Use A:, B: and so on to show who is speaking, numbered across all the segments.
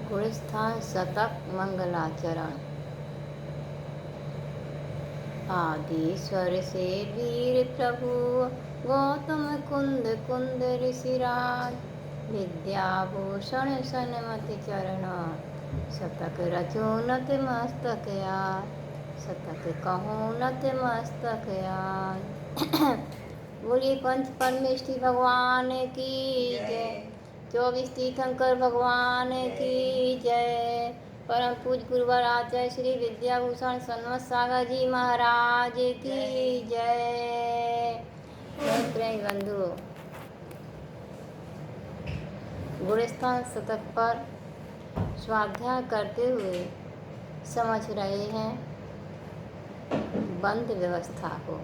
A: गुणस्थान शतक मंगलाचरण। आदिश्वर से वीर प्रभु गौतम कुंद कुंद ऋषिराज, विद्याभूषण सन्मति चरण शतक रचो नत मस्तक यार, शतक कहो नत मस्तक यार। बोलिए पंच परमेष्ठी भगवान की जय, 24 तीर्थंकर भगवान की जय। परम पूज गुरुवर आचार्य श्री विद्याभूषण सन्मत सागर जी महाराज की जय। प्रेम बंधु, गुणस्थान शतक पर स्वाध्याय करते हुए समझ रहे हैं बंध व्यवस्था को।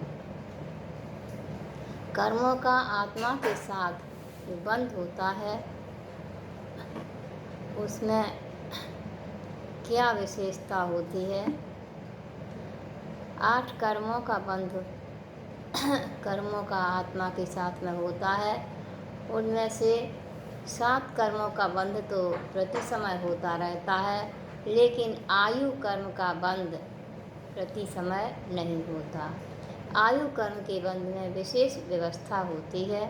A: कर्मों का आत्मा के साथ बंध होता है, उसमें क्या विशेषता होती है। 8 कर्मों का बंध कर्मों का आत्मा के साथ में होता है। उनमें से 7 कर्मों का बंध तो प्रति समय होता रहता है, लेकिन आयु कर्म का बंध प्रति समय नहीं होता। आयु कर्म के बंध में विशेष व्यवस्था होती है।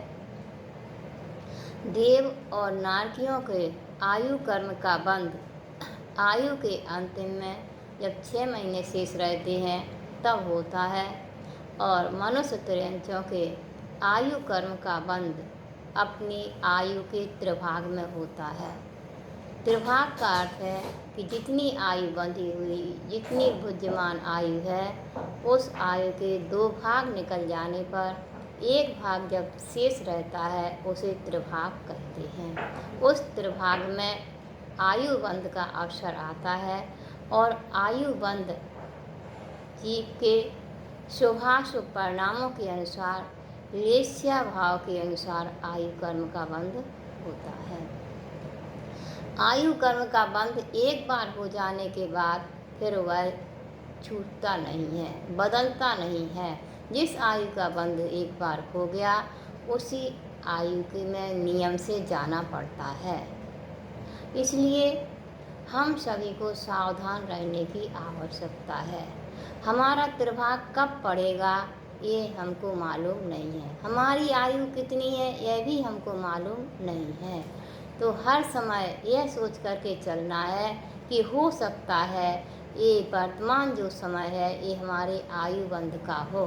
A: देव और नारकियों के आयु कर्म का बंध आयु के अंतिम में जब 6 महीने शेष रहते हैं तब होता है, और मनुष्य त्रयंचों के आयु कर्म का बंध अपनी आयु के त्रिभाग में होता है। त्रिभाग का अर्थ है कि जितनी आयु बंधी हुई, जितनी बुद्धिमान आयु है, उस आयु के 2 भाग निकल जाने पर एक भाग जब शेष रहता है उसे त्रिभाग कहते हैं। उस त्रिभाग में आयु बंध का अवसर आता है, और आयु बंध जीव के शुभाशुभ परिणामों के अनुसार, लेस्या भाव के अनुसार आयु कर्म का बंध होता है। आयु कर्म का बंध एक बार हो जाने के बाद फिर वह छूटता नहीं है, बदलता नहीं है। जिस आयु का बंध एक बार हो गया, उसी आयु के में नियम से जाना पड़ता है। इसलिए हम सभी को सावधान रहने की आवश्यकता है। हमारा त्रिभाग कब पड़ेगा ये हमको मालूम नहीं है, हमारी आयु कितनी है यह भी हमको मालूम नहीं है। तो हर समय यह सोच करके चलना है कि हो सकता है ये वर्तमान जो समय है ये हमारे आयु बंध का हो।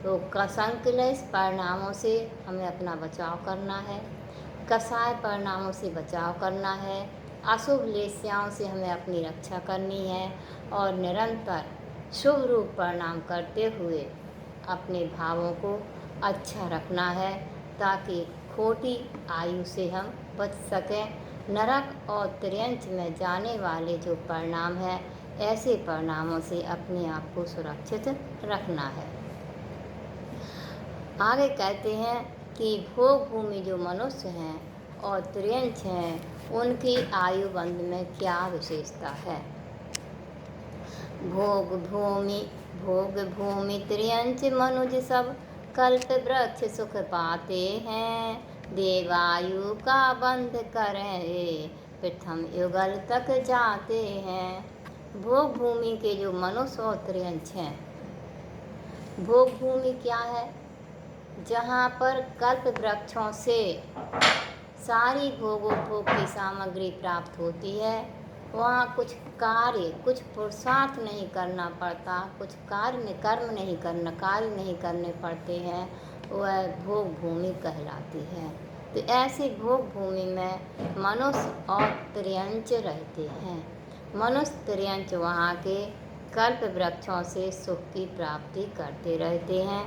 A: तो संकलेश परिणामों से हमें अपना बचाव करना है, कसाय परिणामों से बचाव करना है, अशुभ लेस्याओं से हमें अपनी रक्षा करनी है, और निरंतर शुभ रूप प्रणाम करते हुए अपने भावों को अच्छा रखना है, ताकि खोटी आयु से हम बच सकें। नरक और त्रियंच में जाने वाले जो परिणाम है, ऐसे परिणामों से अपने आप को सुरक्षित रखना है। आगे कहते हैं कि भोग भूमि जो मनुष्य हैं और त्रियंच हैं, उनकी आयु बंध में क्या विशेषता है। भोग भूमि त्रियंच मनुज सब कल्प वृक्ष सुख पाते हैं, देवायु का बंध करें प्रथम युगल तक जाते हैं। भोग भूमि के जो मनुष्य और त्रियंच हैं, भोग भूमि क्या है, जहाँ पर कल्प वृक्षों से सारी भोगोपभोग की सामग्री प्राप्त होती है, वहाँ कुछ कार्य, कुछ पुरुषार्थ नहीं करना पड़ता, कुछ कार्य नहीं करने पड़ते हैं, वह भोग भूमि कहलाती है। तो ऐसी भोग भूमि में मनुष्य और त्रियंच रहते हैं। मनुष्य त्रियंच वहाँ के कल्प वृक्षों से सुख की प्राप्ति करते रहते हैं।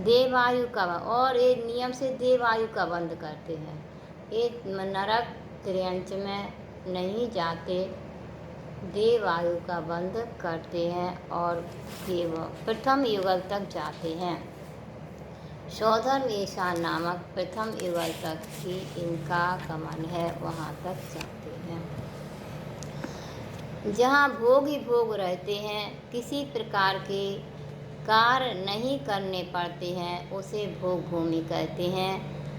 A: देवायु का, और एक नियम से देवायु का बंध करते हैं। एक नरक त्रियंच में नहीं जाते, देवायु का बंध करते हैं और देव प्रथम युगल तक जाते हैं। सौधर्म ईशान नामक प्रथम युगल तक ही इनका गमन है, वहाँ तक जाते हैं। जहाँ भोग ही भोग रहते हैं, किसी प्रकार के कार्य नहीं करने पड़ते हैं, उसे भोग भूमि कहते हैं।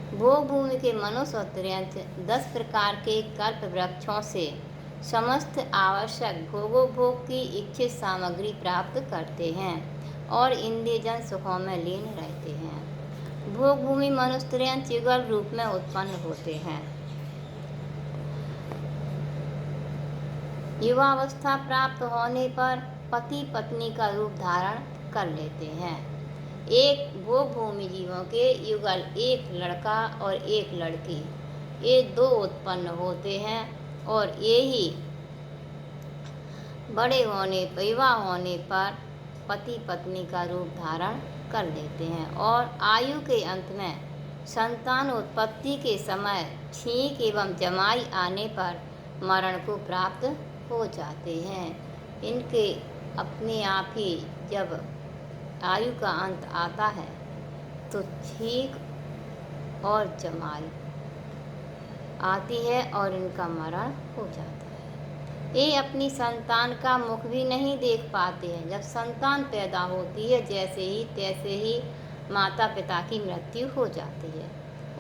A: भोग भूमि के मनुष्य और त्रियंच 10 प्रकार के कल्प वृक्षों से समस्त आवश्यक भोगोपभोग की इच्छित सामग्री प्राप्त करते हैं और इंद्रियजन सुखों में लीन रहते हैं। भोग भूमि मनुष्य त्रयंच युगल रूप में उत्पन्न होते हैं। युवावस्था प्राप्त होने पर पति पत्नी का रूप धारण कर लेते हैं। एक भोग भूमि जीवों के युगल एक लड़का और एक लड़की, ये दो उत्पन्न होते हैं और ये ही बड़े होने विवाह होने पर पति पत्नी का रूप धारण कर लेते हैं और आयु के अंत में संतान उत्पत्ति के समय छींक एवं जमाई आने पर मरण को प्राप्त हो जाते हैं। इनके अपने आप ही जब आयु का अंत आता है तो छींक और जमाई आती है और इनका मरण हो जाता है। ये अपनी संतान का मुख भी नहीं देख पाते हैं। जब संतान पैदा होती है जैसे ही तैसे ही माता पिता की मृत्यु हो जाती है।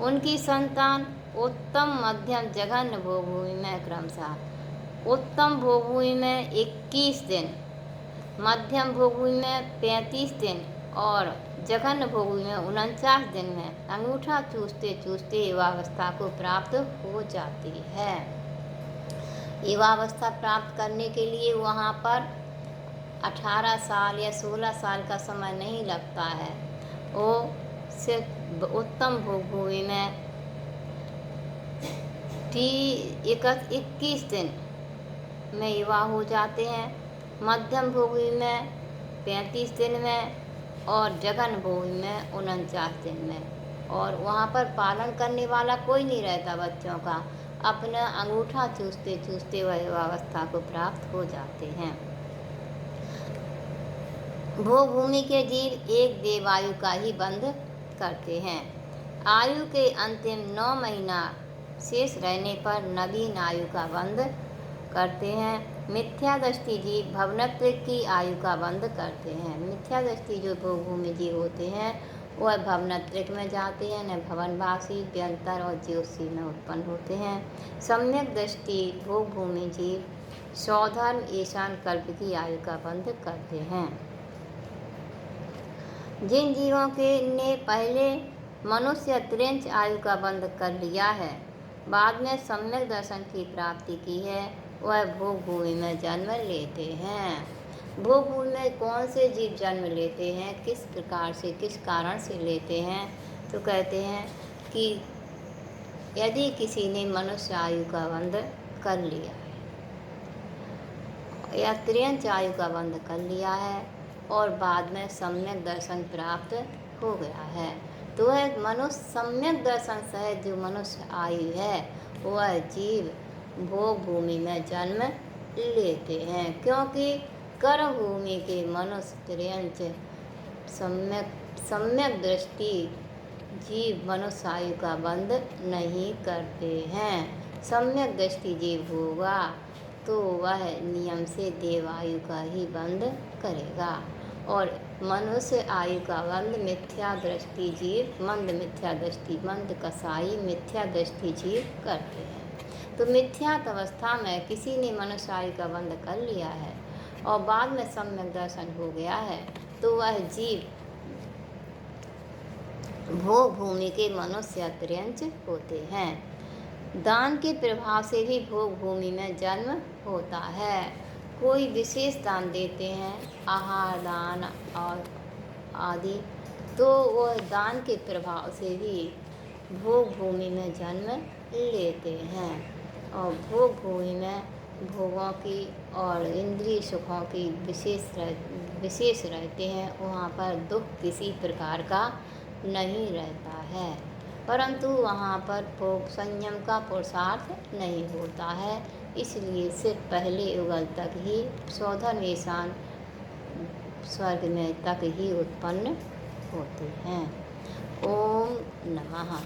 A: उनकी संतान उत्तम मध्यम जघन्य भोगभूमि में क्रमशः उत्तम भोगभूमि में 21 दिन, मध्यम भोगभूमि में 35 दिन और जघन्य भोगभूमि में 49 दिन में अंगूठा चूसते चूसते युवावस्था को प्राप्त हो जाती है। युवावस्था प्राप्त करने के लिए वहाँ पर 18 साल या 16 साल का समय नहीं लगता है। वो सिर्फ उत्तम भोगभूमि में 21 दिन में युवा हो जाते हैं, मध्यम भोगभूमि में 35 दिन में और जघन्य भोगभूमि में 49 दिन में। और वहाँ पर पालन करने वाला कोई नहीं रहता बच्चों का, अपना अंगूठा चूसते चूसते वह युवावस्था को प्राप्त हो जाते हैं। भोग भूमि के जीव एक देवायु का ही बंध करते हैं। आयु के अंतिम 9 महीना शेष रहने पर नवीन आयु का बंध करते हैं। मिथ्यादृष्टि जीव भवनत्व की आयु का बंध करते हैं। मिथ्यादृष्टि जो भोग भूमि जीव होते हैं वह भवनत्रिक में जाते हैं, न भवनवासी व्यंतर और ज्योतिषी में उत्पन्न होते हैं। सम्यक दृष्टि भोग भूमि जीव सौधर्म ईशान कल्प की आयु का बंध करते हैं। जिन जीवों के ने पहले मनुष्य त्रिंच आयु का बंध कर लिया है, बाद में सम्यक दर्शन की प्राप्ति की है, वह भोग भूमि में जन्म लेते हैं। भोग भूमि में कौन से जीव जन्म लेते हैं, किस प्रकार से, किस कारण से लेते हैं, तो कहते हैं कि यदि किसी ने मनुष्य आयु का बंध कर लिया है या त्रियंच आयु का बंध कर लिया है और बाद में सम्यक दर्शन प्राप्त हो गया है, तो वह मनुष्य सम्यक दर्शन सहित जो मनुष्य आयु है वह जीव भोग भूमि में जन्म लेते हैं। क्योंकि कर्म भूमि के मनुष्य त्रियंच सम्यक दृष्टि जीव मनुष्य आयु का बंध नहीं करते हैं। सम्यक दृष्टि जीव होगा तो वह नियम से देवायु का ही बंध करेगा और मनुष्य आयु का बंध मिथ्या दृष्टि जीव मंद मिथ्या दृष्टि मंद कसाई मिथ्या दृष्टि जीव करते हैं। तो मिथ्यात अवस्था में किसी ने मनुष्य आयु का बंध कर लिया है और बाद में सम्यक दर्शन हो गया है, तो वह जीव भोग भूमि के मनुष्य त्रियंच होते हैं। दान के प्रभाव से भी भोग भूमि में जन्म होता है। कोई विशेष दान देते हैं, आहार दान और आदि, तो वह दान के प्रभाव से भी भोग भूमि में जन्म लेते हैं। और भोग भूमि में भोगों की और इंद्रिय सुखों की विशेष रहते हैं। वहाँ पर दुख किसी प्रकार का नहीं रहता है, परंतु वहाँ पर भोग संयम का पुरुषार्थ नहीं होता है, इसलिए सिर्फ पहले युगल तक ही सौधर्म ईशान स्वर्ग में तक ही उत्पन्न होते हैं। ओम नमः।